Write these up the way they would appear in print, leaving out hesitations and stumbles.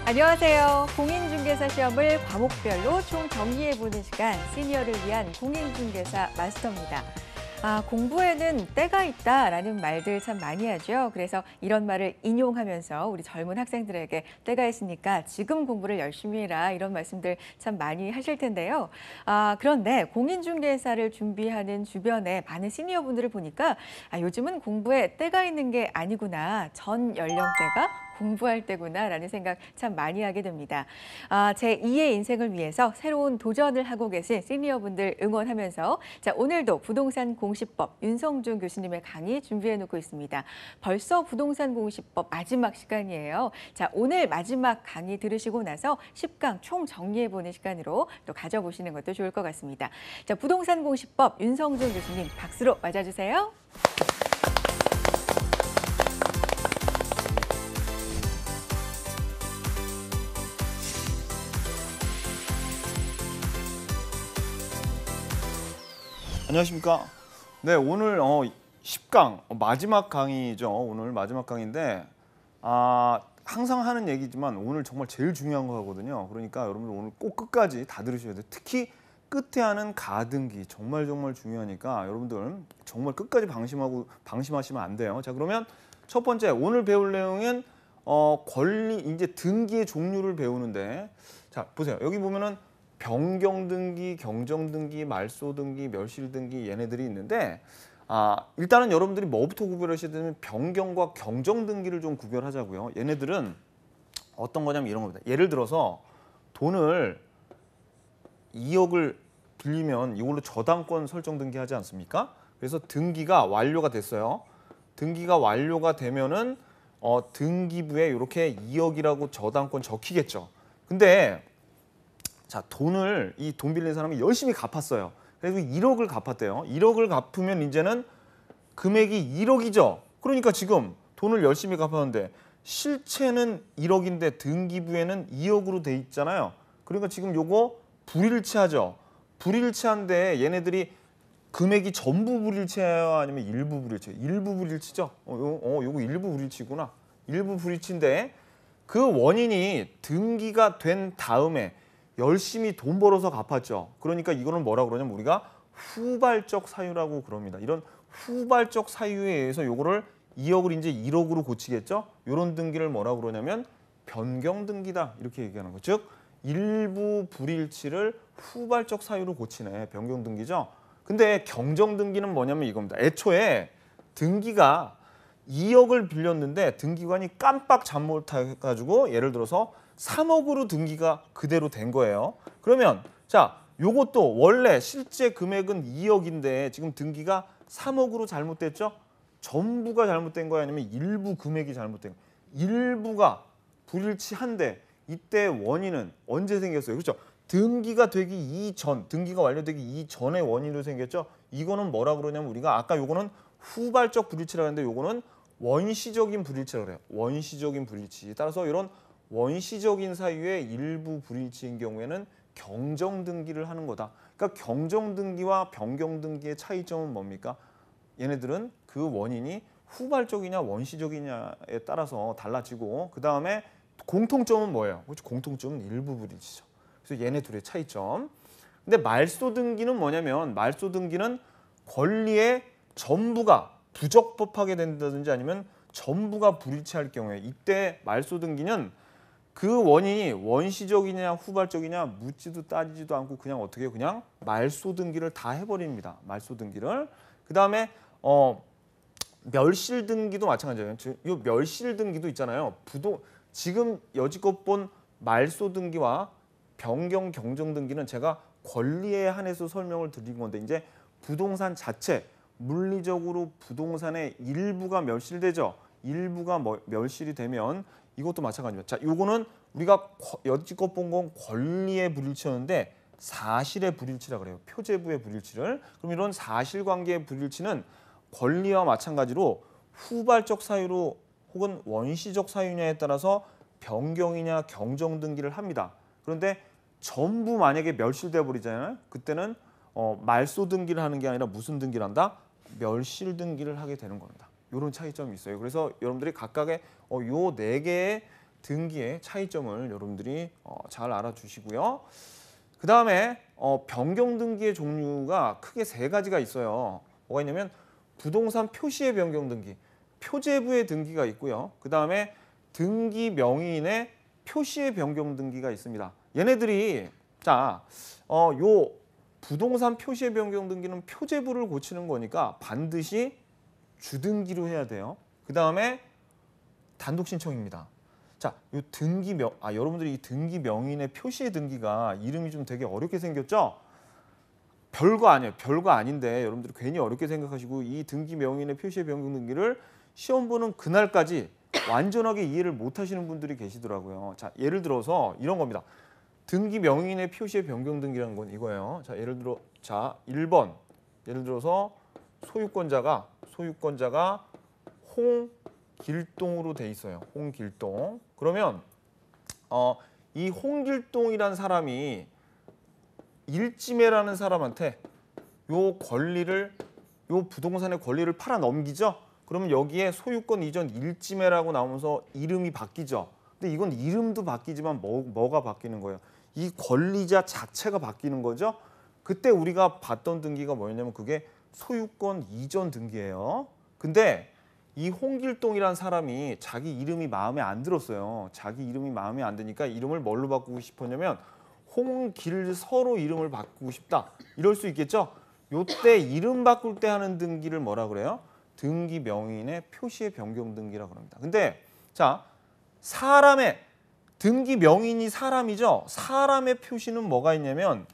안녕하세요. 공인중개사 시험을 과목별로 총 정리해보는 시간, 시니어를 위한 공인중개사 마스터입니다. 공부에는 때가 있다라는 말들 참 많이 하죠. 그래서 이런 말을 인용하면서 우리 젊은 학생들에게 때가 있으니까 지금 공부를 열심히 해라 이런 말씀들 참 많이 하실 텐데요. 그런데 공인중개사를 준비하는 주변에 많은 시니어분들을 보니까 요즘은 공부에 때가 있는 게 아니구나. 전 연령대가 공부할 때구나라는 생각 참 많이 하게 됩니다. 제 2의 인생을 위해서 새로운 도전을 하고 계신 시니어분들 응원하면서 오늘도 부동산 공시법 윤성준 교수님의 강의 준비해 놓고 있습니다. 벌써 부동산 공시법 마지막 시간이에요. 오늘 마지막 강의 들으시고 나서 10강 총 정리해 보는 시간으로 또 가져보시는 것도 좋을 것 같습니다. 부동산 공시법 윤성준 교수님 박수로 맞아주세요. 안녕하십니까. 네, 오늘 10강 마지막 강의죠. 오늘 마지막 강의인데 항상 하는 얘기지만 오늘 정말 제일 중요한 거거든요. 그러니까 여러분들 오늘 꼭 끝까지 다 들으셔야 돼요. 특히 끝에 하는 가등기 정말 중요하니까 여러분들 정말 끝까지 방심하시면 안 돼요. 자, 그러면 첫 번째 오늘 배울 내용은 권리 이제 등기의 종류를 배우는데, 자 보세요. 여기 보면은 변경등기, 경정등기, 말소등기, 멸실등기 얘네들이 있는데 일단은 여러분들이 뭐부터 구별하셔야 되면 변경과 경정등기를 좀 구별하자고요. 얘네들은 어떤 거냐면 이런 겁니다. 예를 들어서 돈을 2억을 빌리면 이걸로 저당권 설정 등기하지 않습니까? 그래서 등기가 완료가 됐어요. 등기가 완료가 되면은 등기부에 이렇게 2억이라고 저당권 적히겠죠. 근데 자, 이 돈 빌린 사람이 열심히 갚았어요. 그래서 1억을 갚았대요. 1억을 갚으면 이제는 금액이 1억이죠. 그러니까 지금 돈을 열심히 갚았는데 실체는 1억인데 등기부에는 2억으로 돼 있잖아요. 그러니까 지금 요거 불일치하죠. 불일치한데 얘네들이 금액이 전부 불일치해요? 아니면 일부 불일치해요? 일부 불일치죠. 요거 일부 불일치구나. 일부 불일치인데 그 원인이 등기가 된 다음에 열심히 돈 벌어서 갚았죠. 그러니까 이거는 뭐라 그러냐면 우리가 후발적 사유라고 그럽니다. 이런 후발적 사유에 의해서 요거를 2억을 이제 1억으로 고치겠죠. 이런 등기를 뭐라 그러냐면 변경등기다 이렇게 얘기하는 거죠. 즉 일부 불일치를 후발적 사유로 고치네. 변경등기죠. 근데 경정등기는 뭐냐면 이겁니다. 애초에 등기가 2억을 빌렸는데 등기관이 깜빡 잘못해가지고 예를 들어서 3억으로 등기가 그대로 된 거예요. 그러면 자, 요것도 원래 실제 금액은 2억인데 지금 등기가 3억으로 잘못됐죠? 전부가 잘못된 거야? 아니면 일부 금액이 잘못된 거야? 일부가 불일치한데 이때 원인은 언제 생겼어요? 그렇죠? 등기가 되기 이전, 등기가 완료되기 이전에 원인으로 생겼죠? 이거는 뭐라 그러냐면 우리가 아까 요거는 후발적 불일치라고 했는데 요거는 원시적인 불일치라고 그래요. 원시적인 불일치. 따라서 이런 원시적인 사유의 일부 불일치인 경우에는 경정등기를 하는 거다. 그러니까 경정등기와 변경등기의 차이점은 뭡니까? 얘네들은 그 원인이 후발적이냐 원시적이냐에 따라서 달라지고 그 다음에 공통점은 뭐예요? 공통점은 일부 불일치죠. 그래서 얘네 둘의 차이점. 근데 말소등기는 뭐냐면 말소등기는 권리의 전부가 부적법하게 된다든지 아니면 전부가 불일치할 경우에 이때 말소등기는 그 원인이 원시적이냐 후발적이냐 묻지도 따지지도 않고 그냥 어떻게 그냥 말소등기를 다 해버립니다. 말소등기를. 그 다음에 멸실등기도 마찬가지예요. 이 멸실등기도 있잖아요. 지금 여지껏 본 말소등기와 변경 경정등기는 제가 권리에 한해서 설명을 드린 건데 이제 부동산 자체 물리적으로 부동산의 일부가 멸실되죠. 일부가 멸실이 되면 이것도 마찬가지입니다. 자, 요거는 우리가 여지껏 본 건 권리의 불일치였는데 사실의 불일치라 그래요. 표제부의 불일치를. 그럼 이런 사실관계의 불일치는 권리와 마찬가지로 후발적 사유로 혹은 원시적 사유냐에 따라서 변경이냐 경정등기를 합니다. 그런데 전부 만약에 멸실돼 버리잖아요. 그때는 말소등기를 하는 게 아니라 무슨 등기를 한다? 멸실등기를 하게 되는 겁니다. 이런 차이점이 있어요. 그래서 여러분들이 각각의 요 네 개의 등기의 차이점을 여러분들이 잘 알아주시고요. 그 다음에 변경 등기의 종류가 크게 세 가지가 있어요. 뭐가 있냐면 부동산 표시의 변경 등기, 표제부의 등기가 있고요. 그 다음에 등기 명의인의 표시의 변경 등기가 있습니다. 얘네들이 요 부동산 표시의 변경 등기는 표제부를 고치는 거니까 반드시 주등기로 해야 돼요. 그 다음에 단독 신청입니다. 자, 요 여러분들이 이 등기 명의인의 표시의 등기가 이름이 좀 되게 어렵게 생겼죠? 별거 아니에요. 별거 아닌데 여러분들이 괜히 어렵게 생각하시고 이 등기 명의인의 표시의 변경 등기를 시험 보는 그날까지 완전하게 이해를 못 하시는 분들이 계시더라고요. 자, 예를 들어서 이런 겁니다. 등기 명의인의 표시의 변경 등기라는 건 이거예요. 자, 예를 들어 1번. 예를 들어서 소유권자가 홍길동으로 돼 있어요. 홍길동. 그러면 이 홍길동이라는 사람이 일지매라는 사람한테 요 부동산의 권리를 팔아 넘기죠. 그러면 여기에 소유권 이전 일지매라고 나오면서 이름이 바뀌죠. 근데 이건 이름도 바뀌지만 뭐가 바뀌는 거예요? 이 권리자 자체가 바뀌는 거죠. 그때 우리가 봤던 등기가 뭐였냐면 그게 소유권 이전 등기예요. 근데 이 홍길동이라는 사람이 자기 이름이 마음에 안 들었어요. 자기 이름이 마음에 안 드니까 이름을 뭘로 바꾸고 싶었냐면 홍길서로 이름을 바꾸고 싶다. 이럴 수 있겠죠. 요때 이름 바꿀 때 하는 등기를 뭐라 그래요? 등기 명의인의 표시의 변경 등기라고 합니다. 근데 사람의 등기 명의인이 사람이죠. 사람의 표시는 뭐가 있냐면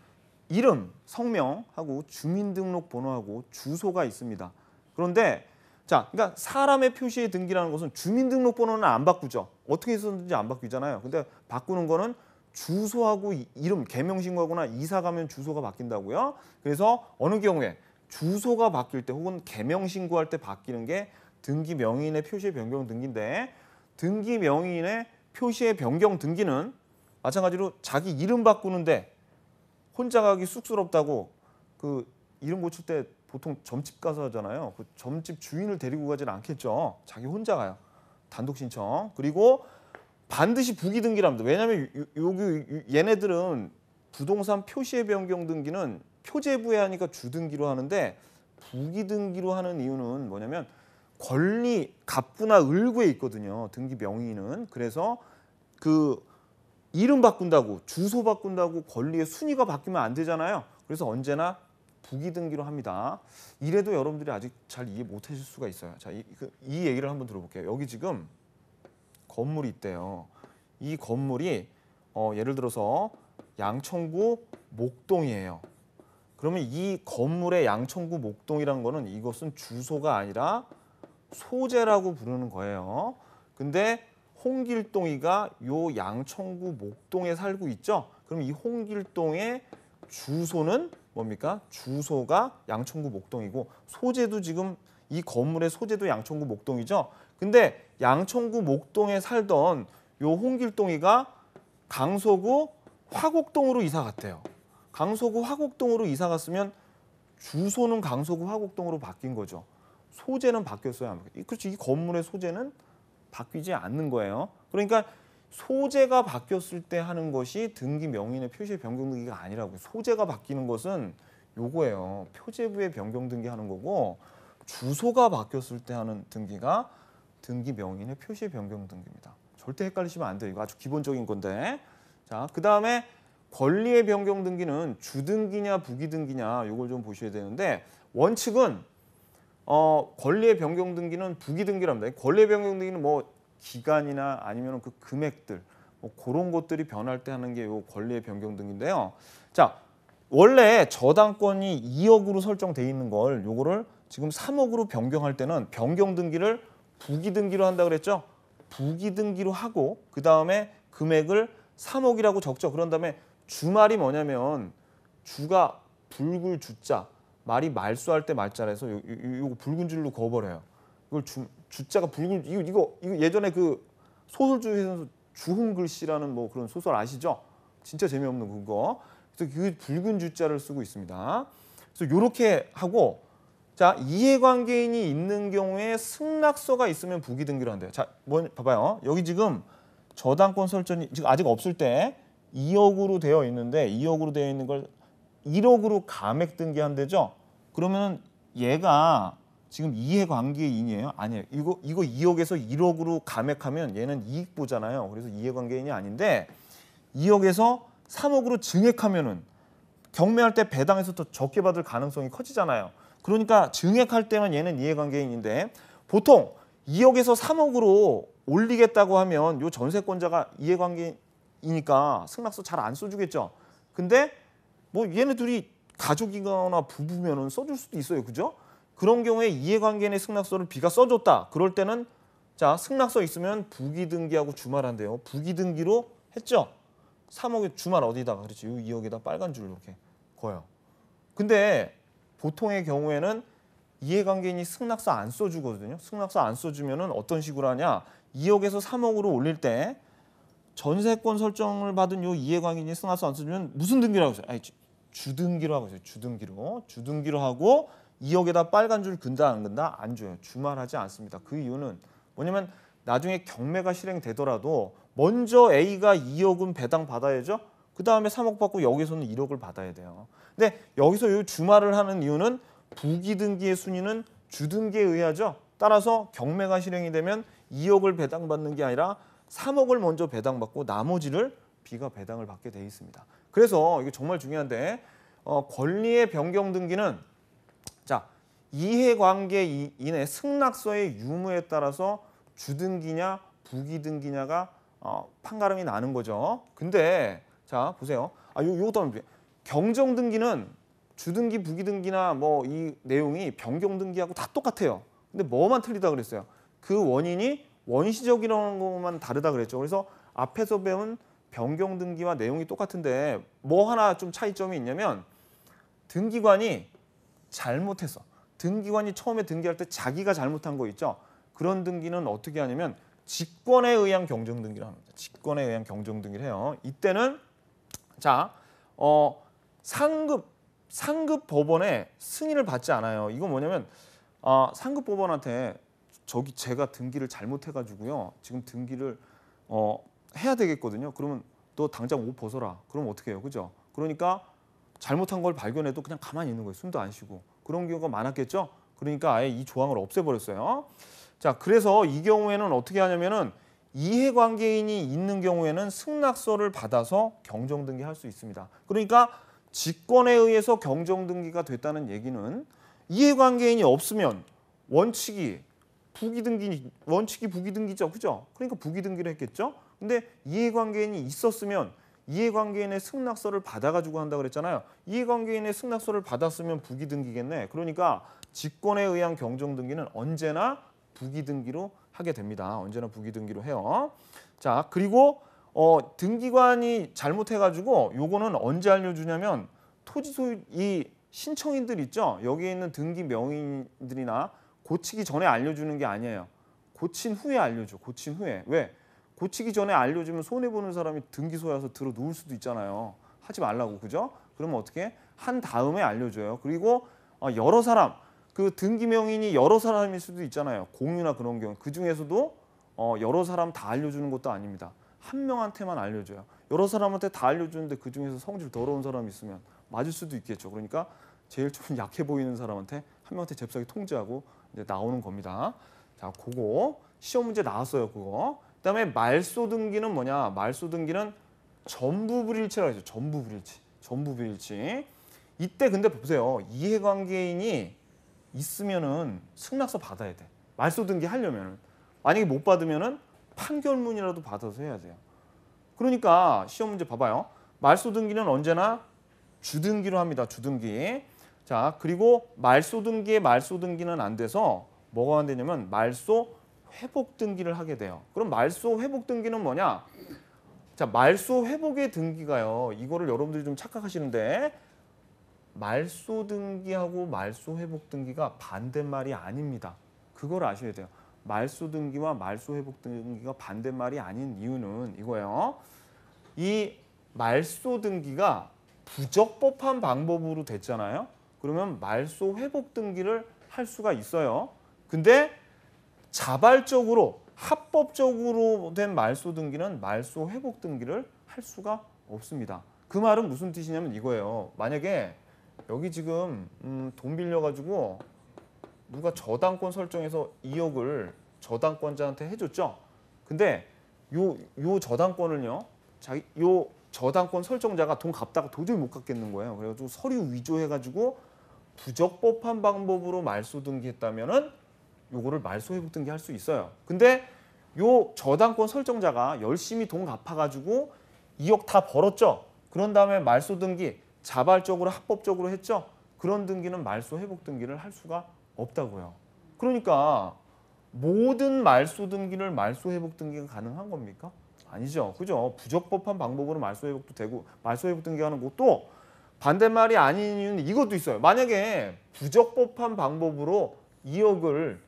이름, 성명하고 주민등록번호하고 주소가 있습니다. 그런데 그러니까 사람의 표시의 등기라는 것은 주민등록번호는 안 바꾸죠. 어떻게 해서든지 안 바뀌잖아요. 근데 바꾸는 거는 주소하고 이름, 개명신고하거나 이사 가면 주소가 바뀐다고요. 그래서 어느 경우에 주소가 바뀔 때 혹은 개명신고할 때 바뀌는 게 등기 명의인의 표시의 변경 등기인데 등기 명의인의 표시의 변경 등기는 마찬가지로 자기 이름 바꾸는데 혼자 가기 쑥스럽다고 그 이름 고칠 때 보통 점집 가서 하잖아요. 그 점집 주인을 데리고 가지는 않겠죠. 자기 혼자 가요. 단독 신청. 그리고 반드시 부기 등기랍니다. 왜냐하면 얘네들은 부동산 표시의 변경 등기는 표제부에 하니까 주등기로 하는데 부기 등기로 하는 이유는 뭐냐면 권리 갑부나 을구에 있거든요. 등기 명의인은. 그래서 그 이름 바꾼다고 주소 바꾼다고 권리의 순위가 바뀌면 안 되잖아요. 그래서 언제나 부기 등기로 합니다. 이래도 여러분들이 아직 잘 이해 못 하실 수가 있어요. 자, 이 얘기를 한번 들어볼게요. 여기 지금 건물이 있대요. 이 건물이 예를 들어서 양천구 목동이에요. 그러면 이 건물의 양천구 목동이라는 거는 이것은 주소가 아니라 소재라고 부르는 거예요. 근데 홍길동이가 요 양천구 목동에 살고 있죠. 그럼 이 홍길동의 주소는 뭡니까? 주소가 양천구 목동이고 소재도 지금 이 건물의 소재도 양천구 목동이죠. 근데 양천구 목동에 살던 요 홍길동이가 강서구 화곡동으로 이사 갔대요. 강서구 화곡동으로 이사 갔으면 주소는 강서구 화곡동으로 바뀐 거죠. 소재는 바뀌었어요, 안 바뀌었어요? 그렇죠. 이 건물의 소재는 바뀌지 않는 거예요. 그러니까 소재가 바뀌었을 때 하는 것이 등기 명의인의 표시의 변경 등기가 아니라고요. 소재가 바뀌는 것은 요거예요. 표제부의 변경 등기하는 거고 주소가 바뀌었을 때 하는 등기가 등기 명의인의 표시의 변경 등기입니다. 절대 헷갈리시면 안 돼요. 이거 아주 기본적인 건데. 자, 그다음에 권리의 변경 등기는 주등기냐 부기등기냐 요걸 좀 보셔야 되는데 원칙은 권리의 변경 등기는 부기등기랍니다. 권리의 변경 등기는 뭐 기간이나 아니면 그 금액들 뭐 그런 것들이 변할 때 하는 게 요 권리의 변경 등기인데요. 자, 원래 저당권이 2억으로 설정돼 있는 걸 요거를 지금 3억으로 변경할 때는 변경 등기를 부기등기로 한다 그랬죠. 부기등기로 하고 그 다음에 금액을 3억이라고 적죠. 그런 다음에 주말이 뭐냐면 주가 붉을 주자 말이 말수할 때 말자라서 요거 붉은 줄로 그어버려요. 이걸 주자가 붉은 이거 예전에 그 소설주에서 주홍 글씨라는 뭐 그런 소설 아시죠? 진짜 재미없는 그거. 그래서 그 붉은 주자를 쓰고 있습니다. 그래서 요렇게 하고 자, 이해관계인이 있는 경우에 승낙서가 있으면 부기등기로 한대요. 자, 봐봐요. 여기 지금 저당권 설정이 지금 아직 없을 때 2억으로 되어 있는데 2억으로 되어 있는 걸 1억으로 감액 등기한대죠. 그러면 얘가 지금 이해관계인이에요? 아니에요. 이거 2억에서 1억으로 감액하면 얘는 이익 보잖아요. 그래서 이해관계인이 아닌데 2억에서 3억으로 증액하면은 경매할 때 배당에서 더 적게 받을 가능성이 커지잖아요. 그러니까 증액할 때만 얘는 이해관계인인데 보통 2억에서 3억으로 올리겠다고 하면 요 전세권자가 이해관계이니까 승낙서 잘 안 써주겠죠. 근데 뭐 얘네 둘이 가족이거나 부부면은 써줄 수도 있어요. 그죠? 그런 경우에 이해관계인의 승낙서를 B가 써줬다. 그럴 때는 자 승낙서 있으면 부기등기하고 주말한대요. 부기등기로 했죠. 3억에 주말 어디다가 그렇지. 요 2억에다 빨간 줄 이렇게 거요. 근데 보통의 경우에는 이해관계인이 승낙서 안 써주거든요. 승낙서 안 써주면은 어떤 식으로 하냐. 2억에서 3억으로 올릴 때 전세권 설정을 받은 요 이해관계인이 승낙서 안 써주면 무슨 등기라고 했어요? 아니, 주등기로 하고 있어요. 주등기로 하고 2억에다 빨간 줄 근다 안 근다? 안 줘요. 주말하지 않습니다. 그 이유는 뭐냐면 나중에 경매가 실행되더라도 먼저 A가 2억은 배당 받아야죠. 그 다음에 3억 받고 여기서는 1억을 받아야 돼요. 근데 여기서 이 주말을 하는 이유는 부기등기의 순위는 주등기에 의하죠. 따라서 경매가 실행이 되면 2억을 배당받는 게 아니라 3억을 먼저 배당받고 나머지를 B가 배당을 받게 돼 있습니다. 그래서 이게 정말 중요한데 권리의 변경 등기는 자 이해관계인의 승낙서의 유무에 따라서 주등기냐 부기등기냐가 판가름이 나는 거죠. 근데 자 보세요. 요것도 한번 경정등기는 주등기 부기등기나 뭐 이 내용이 변경등기하고 다 똑같아요. 근데 뭐만 틀리다 그랬어요. 그 원인이 원시적이라는 것만 다르다 그랬죠. 그래서 앞에서 배운 변경등기와 내용이 똑같은데 뭐 하나 좀 차이점이 있냐면 등기관이 잘못했어. 등기관이 처음에 등기할 때 자기가 잘못한 거 있죠. 그런 등기는 어떻게 하냐면 직권에 의한 경정등기를 합니다. 직권에 의한 경정등기를 해요. 이때는 자 상급 법원의 승인을 받지 않아요. 이건 뭐냐면 상급 법원한테 저기 제가 등기를 잘못해가지고요. 지금 등기를 해야 되겠거든요. 그러면 너 당장 옷 벗어라. 그럼 어떻게 해요? 그죠? 그러니까 잘못한 걸 발견해도 그냥 가만히 있는 거예요. 숨도 안 쉬고. 그런 경우가 많았겠죠? 그러니까 아예 이 조항을 없애버렸어요. 자, 그래서 이 경우에는 어떻게 하냐면은 이해관계인이 있는 경우에는 승낙서를 받아서 경정등기 할 수 있습니다. 그러니까 직권에 의해서 경정등기가 됐다는 얘기는 이해관계인이 없으면 원칙이 부기등기죠. 그죠? 그러니까 부기등기를 했겠죠? 근데 이해관계인이 있었으면 이해관계인의 승낙서를 받아가지고 한다 그랬잖아요. 이해관계인의 승낙서를 받았으면 부기등기겠네. 그러니까 직권에 의한 경정등기는 언제나 부기등기로 하게 됩니다. 언제나 부기등기로 해요. 자, 그리고 등기관이 잘못해가지고 요거는 언제 알려주냐면 토지 소유 이 신청인들 있죠. 여기에 있는 등기 명의인들이나 고치기 전에 알려주는 게 아니에요. 고친 후에 알려줘. 고친 후에. 왜? 고치기 전에 알려주면 손해보는 사람이 등기소에 와서 들어 누울 수도 있잖아요. 하지 말라고. 그죠? 그러면 어떻게? 한 다음에 알려줘요. 그리고 여러 사람, 그 등기 명인이 여러 사람일 수도 있잖아요. 공유나 그런 경우. 그중에서도 여러 사람 다 알려주는 것도 아닙니다. 한 명한테만 알려줘요. 여러 사람한테 다 알려주는데 그중에서 성질 더러운 사람이 있으면 맞을 수도 있겠죠. 그러니까 제일 좀 약해 보이는 사람한테 한 명한테 잽싸게 통지하고 이제 나오는 겁니다. 자, 그거 시험 문제 나왔어요. 그거. 그다음에 말소 등기는 뭐냐? 말소 등기는 전부 불일치라고 하죠. 전부 불일치. 전부 불일치. 이때 근데 보세요. 이해관계인이 있으면은 승낙서 받아야 돼. 말소 등기 하려면은. 만약에 못 받으면은 판결문이라도 받아서 해야 돼요. 그러니까 시험 문제 봐봐요. 말소 등기는 언제나 주등기로 합니다. 주등기. 자, 그리고 말소 등기는 안 돼서 뭐가 안 되냐면 말소 회복 등기를 하게 돼요. 그럼 말소 회복 등기는 뭐냐? 자, 말소 회복의 등기가요. 이거를 여러분들이 좀 착각하시는데 말소 등기하고 말소 회복 등기가 반대말이 아닙니다. 그걸 아셔야 돼요. 말소 등기와 말소 회복 등기가 반대말이 아닌 이유는 이거예요. 이 말소 등기가 부적법한 방법으로 됐잖아요. 그러면 말소 회복 등기를 할 수가 있어요. 근데 자발적으로 합법적으로 된 말소 등기는 말소 회복 등기를 할 수가 없습니다. 그 말은 무슨 뜻이냐면 이거예요. 만약에 여기 지금 돈 빌려가지고 누가 저당권 설정해서 2억을 저당권자한테 해줬죠. 근데 요 저당권을요, 요 저당권 설정자가 돈 갚다가 도저히 못 갚겠는 거예요. 그래가지고 서류 위조해가지고 부적법한 방법으로 말소 등기했다면은 요거를 말소 회복 등기할 수 있어요. 근데 요 저당권 설정자가 열심히 돈 갚아가지고 2억 다 벌었죠. 그런 다음에 말소 등기 자발적으로 합법적으로 했죠. 그런 등기는 말소 회복 등기를 할 수가 없다고요. 그러니까 모든 말소 등기를 말소 회복 등기가 가능한 겁니까? 아니죠. 그죠? 부적법한 방법으로 말소 회복도 되고 말소 회복 등기하는 것도 반대말이 아닌 이유는 이것도 있어요. 만약에 부적법한 방법으로 2억을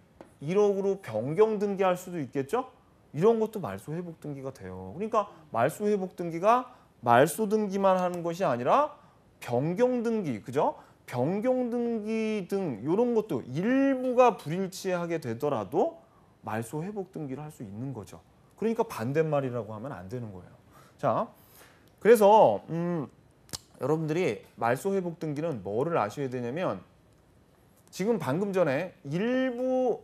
1억으로 변경 등기할 수도 있겠죠? 이런 것도 말소 회복 등기가 돼요. 그러니까 말소 회복 등기가 말소 등기만 하는 것이 아니라 변경 등기, 그죠? 변경 등기 등 이런 것도 일부가 불일치하게 되더라도 말소 회복 등기를 할 수 있는 거죠. 그러니까 반대말이라고 하면 안 되는 거예요. 자, 그래서 여러분들이 말소 회복 등기는 뭐를 아셔야 되냐면 지금 방금 전에 일부,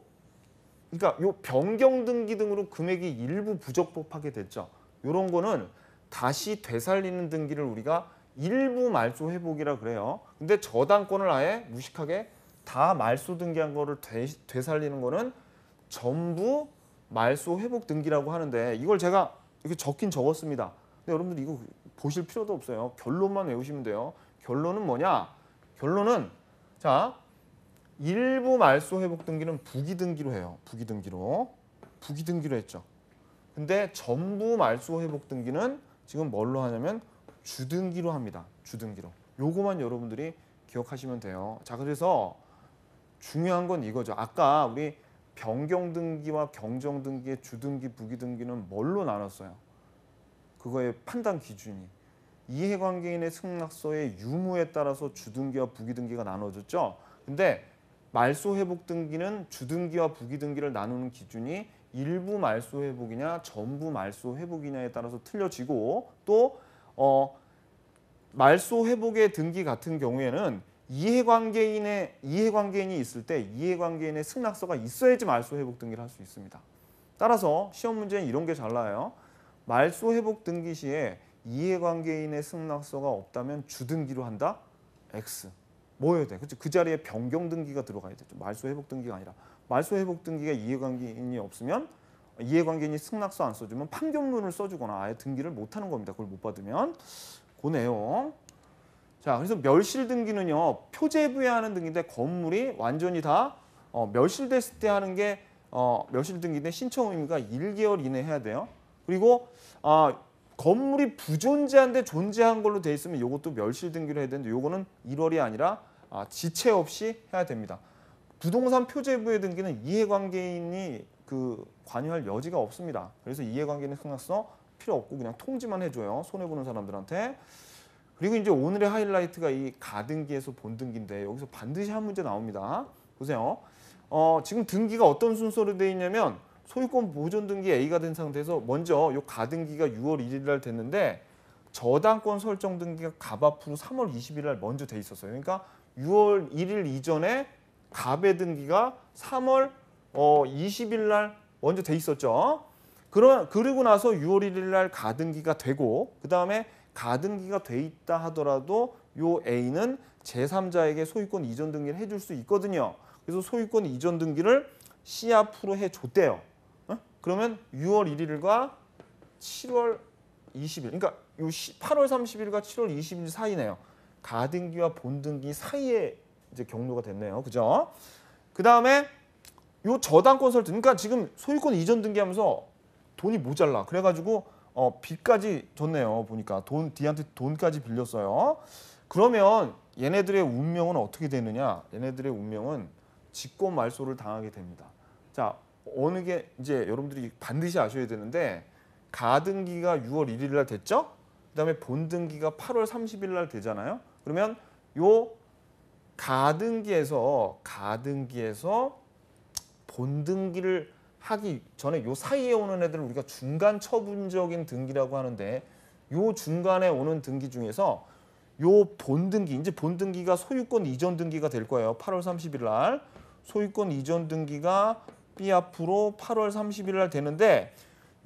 그러니까 요 변경 등기 등으로 금액이 일부 부적법하게 됐죠. 이런 거는 다시 되살리는 등기를 우리가 일부 말소 회복이라 그래요. 근데 저당권을 아예 무식하게 다 말소 등기한 거를 되살리는 거는 전부 말소 회복 등기라고 하는데 이걸 제가 이렇게 적긴 적었습니다. 근데 여러분들 이거 보실 필요도 없어요. 결론만 외우시면 돼요. 결론은 뭐냐? 결론은 자, 일부 말소 회복 등기는 부기 등기로 해요. 부기 등기로 했죠. 근데 전부 말소 회복 등기는 지금 뭘로 하냐면 주등기로 합니다. 주등기로. 요거만 여러분들이 기억하시면 돼요. 자, 그래서 중요한 건 이거죠. 아까 우리 변경 등기와 경정 등기의 주등기, 부기 등기는 뭘로 나눴어요? 그거의 판단 기준이 이해관계인의 승낙서의 유무에 따라서 주등기와 부기 등기가 나눠졌죠. 근데 말소 회복 등기는 주등기와 부기 등기를 나누는 기준이 일부 말소 회복이냐 전부 말소 회복이냐에 따라서 틀려지고 또 말소 회복의 등기 같은 경우에는 이해관계인이 있을 때 이해관계인의 승낙서가 있어야지 말소 회복 등기를 할 수 있습니다. 따라서 시험 문제는 이런 게 잘 나와요. 말소 회복 등기 시에 이해관계인의 승낙서가 없다면 주등기로 한다. X. 뭐여야 돼? 그치? 그 자리에 변경 등기가 들어가야 되죠. 말소 회복 등기가 아니라. 말소 회복 등기가 이해관계인이 없으면 이해관계인이 승낙서 안 써주면 판결문을 써주거나 아예 등기를 못 하는 겁니다. 그걸 못 받으면. 그 내용. 자, 그래서 멸실 등기는요. 표제부에 하는 등기인데 건물이 완전히 다 멸실됐을 때 하는 게 멸실 등기인데 신청 의무가 1개월 이내 해야 돼요. 그리고 건물이 부존재한데 존재한 걸로 돼 있으면 이것도 멸실 등기를 해야 되는데 이거는 1월이 아니라 지체 없이 해야 됩니다. 부동산 표제부의 등기는 이해관계인이 관여할 여지가 없습니다. 그래서 이해관계인 승낙서 필요 없고 그냥 통지만 해줘요. 손해보는 사람들한테. 그리고 이제 오늘의 하이라이트가 이 가등기에서 본등기인데 여기서 반드시 한 문제 나옵니다. 보세요. 지금 등기가 어떤 순서로 되어 있냐면 소유권 보존 등기 A가 된 상태에서 먼저 이 가등기가 6월 1일 날 됐는데 저당권 설정 등기가 갑 앞으로 3월 20일 날 먼저 돼 있었어요. 그러니까 6월 1일 이전에 갑의 등기가 3월 20일 날 먼저 돼 있었죠. 그리고 나서 6월 1일 날 가등기가 되고 그다음에 가등기가 돼 있다 하더라도 요 A는 제3자에게 소유권 이전 등기를 해줄 수 있거든요. 그래서 소유권 이전 등기를 C 앞으로 해줬대요. 그러면 6월 1일과 7월 20일, 그러니까 요 8월 30일과 7월 20일 사이네요. 가등기와 본등기 사이에 이제 경로가 됐네요. 그죠? 그 다음에 요 저당권 설정, 그러니까 지금 소유권 이전 등기하면서 돈이 모자라. 그래가지고 빚까지 졌네요. 보니까 D한테 돈까지 빌렸어요. 그러면 얘네들의 운명은 어떻게 되느냐? 얘네들의 운명은 직권 말소를 당하게 됩니다. 자, 어느 게 이제 여러분들이 반드시 아셔야 되는데 가등기가 6월 1일 날 됐죠? 그다음에 본등기가 8월 30일 날 되잖아요. 그러면 요 가등기에서 본등기를 하기 전에 요 사이에 오는 애들을 우리가 중간 처분적인 등기라고 하는데 요 중간에 오는 등기 중에서 요 본등기, 이제 본등기가 소유권 이전 등기가 될 거예요. 8월 30일 날 소유권 이전 등기가 B 앞으로 8월 30일 날 되는데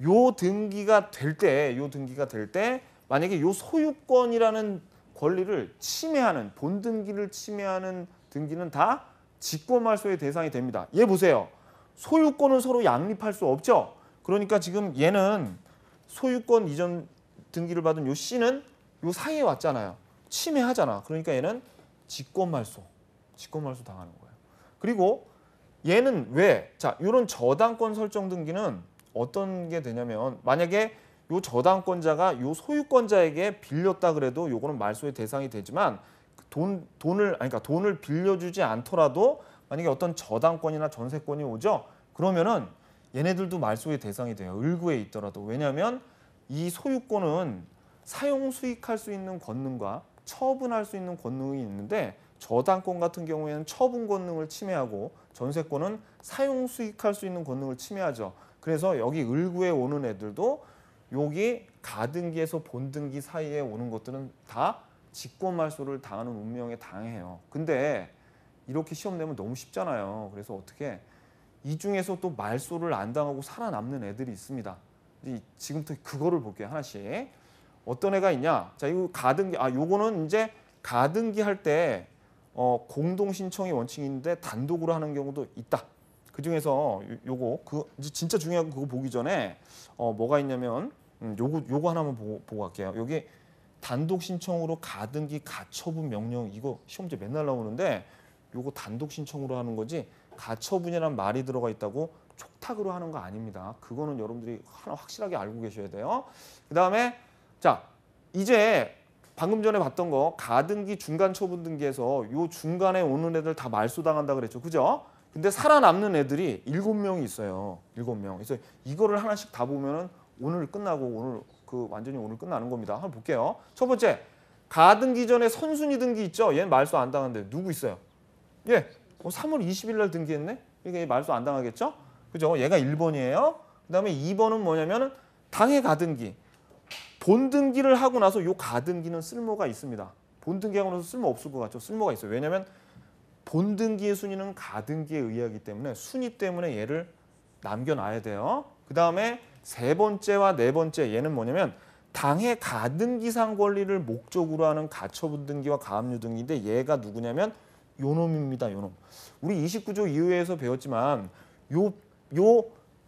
요 등기가 될 때 만약에 요 소유권이라는 권리를 침해하는 본등기를 침해하는 등기는 다 직권말소의 대상이 됩니다. 얘 보세요. 소유권은 서로 양립할 수 없죠. 그러니까 지금 얘는 소유권 이전 등기를 받은 요 C는 요 사이에 왔잖아요. 침해하잖아. 그러니까 얘는 직권말소 당하는 거예요. 그리고 얘는 왜? 자, 이런 저당권 설정 등기는 어떤 게 되냐면 만약에 요 저당권자가 요 소유권자에게 빌렸다 그래도 요거는 말소의 대상이 되지만 돈을 빌려주지 않더라도 만약에 어떤 저당권이나 전세권이 오죠. 그러면은 얘네들도 말소의 대상이 돼요. 을구에 있더라도. 왜냐하면 이 소유권은 사용 수익할 수 있는 권능과 처분할 수 있는 권능이 있는데 저당권 같은 경우에는 처분 권능을 침해하고 전세권은 사용 수익할 수 있는 권능을 침해하죠. 그래서 여기 을구에 오는 애들도 여기 가등기에서 본등기 사이에 오는 것들은 다 직권말소를 당하는 운명에 당해요. 근데 이렇게 시험 내면 너무 쉽잖아요. 그래서 어떻게 이 중에서 또 말소를 안 당하고 살아남는 애들이 있습니다. 지금부터 그거를 볼게요. 하나씩. 어떤 애가 있냐? 자, 이거 가등기, 요거는 이제 가등기 할 때 공동 신청이 원칙인데 단독으로 하는 경우도 있다. 그 중에서 요거 진짜 중요한 거 그거 보기 전에 뭐가 있냐면 요거 하나만 보고 갈게요. 여기 단독 신청으로 가등기 가처분 명령 이거 시험 문제 맨날 나오는데 요거 단독 신청으로 하는 거지 가처분이란 말이 들어가 있다고 촉탁으로 하는 거 아닙니다. 그거는 여러분들이 하나 확실하게 알고 계셔야 돼요. 그다음에 자, 이제 방금 전에 봤던 거 가등기 중간 처분 등기에서 요 중간에 오는 애들 다 말소당한다 그랬죠. 그죠? 근데 살아남는 애들이 7명이 있어요. 7명. 그래서 이거를 하나씩 다 보면은 오늘 끝나고 완전히 오늘 끝나는 겁니다. 한번 볼게요. 첫 번째, 가등기 전에 선순위 등기 있죠. 얘는 말소 안 당한데 누구 있어요? 예. 3월 20일 날 등기했네. 그러니까 얘 말소 안 당하겠죠? 그죠? 얘가 1번이에요. 그다음에 2번은 뭐냐면은 당해 가등기. 본등기를 하고 나서 요 가등기는 쓸모가 있습니다. 본등기하고 나서 쓸모 없을 것 같죠? 쓸모가 있어요. 왜냐하면 본등기의 순위는 가등기에 의하기 때문에 순위 때문에 얘를 남겨놔야 돼요. 그 다음에 세 번째와 네 번째 얘는 뭐냐면 당해 가등기상 권리를 목적으로 하는 가처분 등기와 가압류 등기인데 얘가 누구냐면 요놈입니다. 요놈. 우리 29조 이후에서 배웠지만 요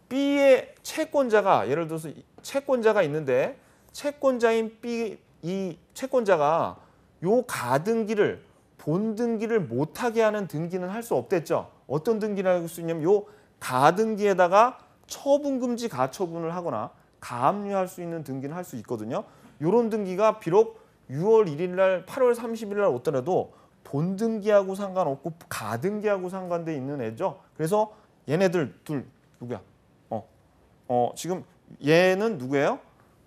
B의 채권자가 예를 들어서 채권자가 있는데 채권자인 B 이 채권자가 요 가등기를 본등기를 못하게 하는 등기는 할 수 없댔죠. 어떤 등기를 할 수 있냐면 요 가등기에다가 처분금지 가처분을 하거나 가압류할 수 있는 등기는 할 수 있거든요. 이런 등기가 비록 6월 1일 날 8월 30일 날 오더라도 본등기하고 상관없고 가등기하고 상관돼 있는 애죠. 그래서 얘네들 둘 누구야? 지금 얘는 누구예요?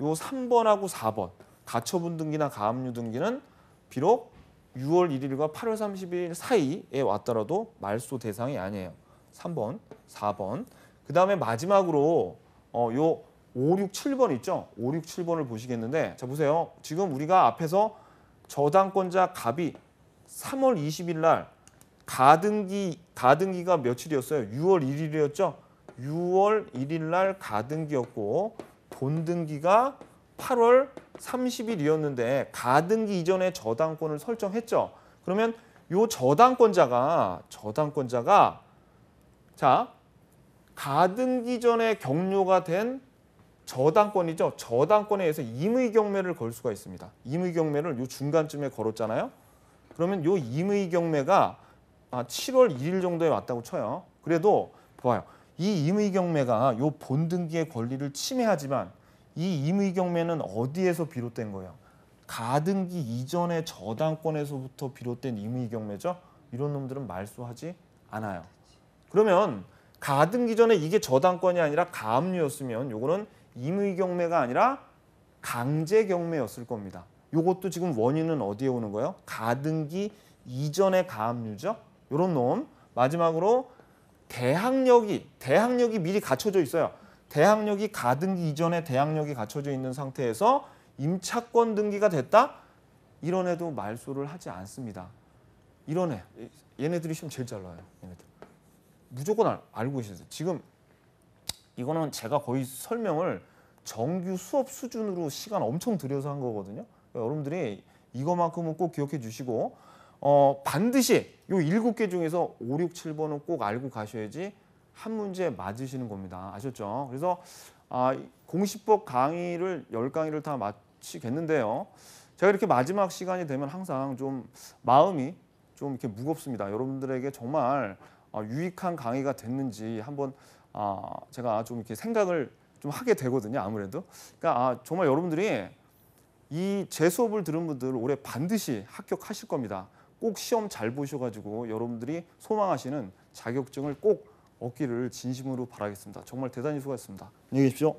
요 3번하고 4번 가처분 등기나 가압류 등기는 비록 6월 1일과 8월 30일 사이에 왔더라도 말소 대상이 아니에요. 3번, 4번. 그 다음에 마지막으로 요 5, 6, 7번 있죠? 5, 6, 7번을 보시겠는데 자 보세요. 지금 우리가 앞에서 저당권자 갑이 3월 20일 날 가등기가 며칠이었어요? 6월 1일이었죠? 6월 1일 날 가등기였고 본등기가 8월 30일이었는데 가등기 이전에 저당권을 설정했죠. 그러면 요 저당권자가 자 가등기 전에 경료가 된 저당권이죠. 저당권에 의해서 임의경매를 걸 수가 있습니다. 임의경매를 요 중간쯤에 걸었잖아요. 그러면 요 임의경매가 7월 1일 정도에 왔다고 쳐요. 그래도 봐요. 이 임의경매가 요 본등기의 권리를 침해하지만 이 임의경매는 어디에서 비롯된 거예요? 가등기 이전의 저당권에서부터 비롯된 임의경매죠. 이런 놈들은 말소하지 않아요. 그러면 가등기 전에 이게 저당권이 아니라 가압류였으면 요거는 임의경매가 아니라 강제경매였을 겁니다. 요것도 지금 원인은 어디에 오는 거예요? 가등기 이전의 가압류죠. 요런 놈. 마지막으로 대학력이 미리 갖춰져 있어요. 대학력이 가등기 이전에 대학력이 갖춰져 있는 상태에서 임차권 등기가 됐다? 이런 애도 말소를 하지 않습니다. 이런 얘네들이 시험 제일 잘 나와요. 얘네들. 무조건 알고 계세요. 지금 이거는 제가 거의 설명을 정규 수업 수준으로 시간 엄청 들여서 한 거거든요. 그러니까 여러분들이 이거만큼은 꼭 기억해 주시고 반드시 요 7개 중에서 5, 6, 7번은 꼭 알고 가셔야지 한 문제 맞으시는 겁니다. 아셨죠? 그래서 공시법 강의를 10강의를 다 마치겠는데요. 제가 이렇게 마지막 시간이 되면 항상 좀 마음이 좀 이렇게 무겁습니다. 여러분들에게 정말 유익한 강의가 됐는지 한번 제가 좀 이렇게 생각을 좀 하게 되거든요. 아무래도. 그러니까 정말 여러분들이 이 제 수업을 들은 분들 올해 반드시 합격하실 겁니다. 꼭 시험 잘 보셔가지고 여러분들이 소망하시는 자격증을 꼭 얻기를 진심으로 바라겠습니다. 정말 대단히 수고하셨습니다. 안녕히 계십시오.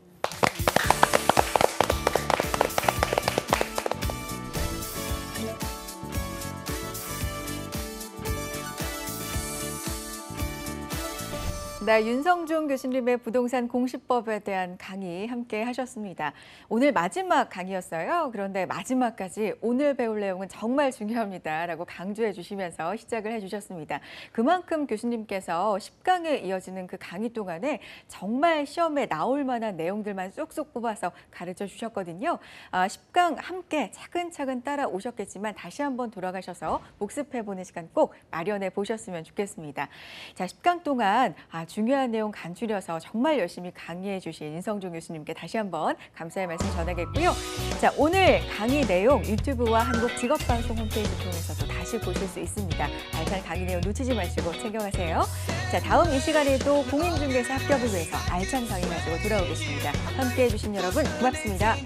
네, 윤성중 교수님의 부동산 공시법에 대한 강의 함께 하셨습니다. 오늘 마지막 강의였어요. 그런데 마지막까지 오늘 배울 내용은 정말 중요합니다라고 강조해 주시면서 시작을 해주셨습니다. 그만큼 교수님께서 10강에 이어지는 그 강의 동안에 정말 시험에 나올 만한 내용들만 쏙쏙 뽑아서 가르쳐 주셨거든요. 10강 함께 차근차근 따라오셨겠지만 다시 한번 돌아가셔서 복습해보는 시간 꼭 마련해 보셨으면 좋겠습니다. 자, 10강 동안 중요한 내용 간추려서 정말 열심히 강의해 주신 윤성중 교수님께 다시 한번 감사의 말씀 전하겠고요. 자, 오늘 강의 내용 유튜브와 한국직업방송 홈페이지 통해서도 다시 보실 수 있습니다. 알찬 강의 내용 놓치지 마시고 챙겨가세요. 자, 다음 이 시간에도 공인중개사 합격을 위해서 알찬 강의 가지고 돌아오겠습니다. 함께해 주신 여러분 고맙습니다.